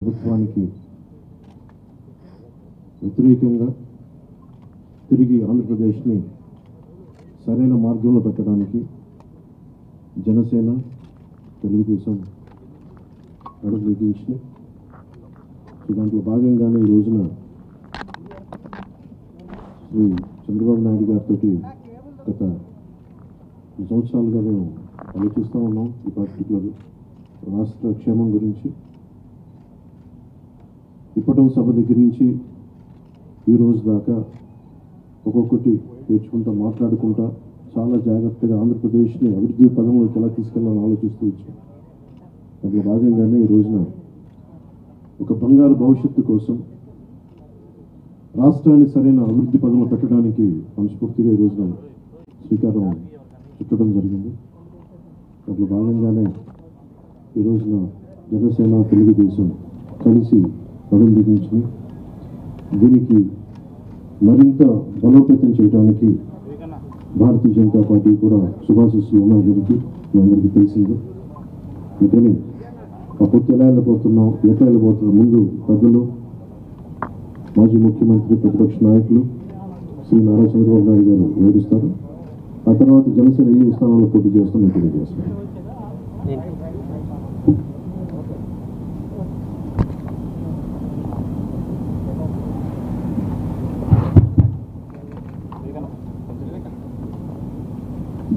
ప్రభుత్వానికి వ్యతిరేకంగా తిరిగి ఆంధ్రప్రదేశ్ని సరైన మార్గంలో పెట్టడానికి జనసేన తెలుగుదేశం అడుగు బిగించినాయి. దాంట్లో భాగంగానే ఈ రోజున శ్రీ చంద్రబాబు నాయుడు గారితో గత 2 సంవత్సరాలుగా మేము ఆలోచిస్తూ ఉన్నాం ఈ పర్టికులర్ రాష్ట్ర క్షేమం గురించి. ఇప్పటం సభ దగ్గర నుంచి ఈ రోజు దాకా ఒక్కొక్కటి నేర్చుకుంటా మాట్లాడుకుంటా చాలా జాగ్రత్తగా ఆంధ్రప్రదేశ్ని అభివృద్ధి పదంలోకి ఎలా తీసుకెళ్లాలని ఆలోచిస్తూ వచ్చాం. అందులో భాగంగానే ఈ రోజున ఒక బంగారు భవిష్యత్తు కోసం రాష్ట్రాన్ని సరైన అభివృద్ధి పదంలో పెట్టడానికి మనస్ఫూర్తిగా ఈ రోజున శ్రీకారం చుట్టడం జరిగింది. అందులో భాగంగానే ఈ రోజున జనసేన తెలుగుదేశం కలిసి పదం దిగించి దీనికి మరింత బలోపేతం చేయడానికి భారతీయ జనతా పార్టీ కూడా శుభాశిస్సులు ఉన్నాయి. దీనికి మీ అందరికీ తెలిసింది. అందుకని ఆ పొత్తు ఎలా వెళ్ళిపోతున్నాం, ఎట్లా వెళ్ళిపోతున్నాం ముందు పెద్దలు, మాజీ ముఖ్యమంత్రి ప్రతిపక్ష నాయకులు శ్రీ నారా చంద్రబాబు నాయుడు గారు వివరిస్తారు. ఆ తర్వాత జనసేన ఏ స్థానంలో పోటీ చేస్తామని తెలియజేస్తారు.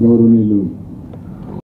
గౌరవనీయులు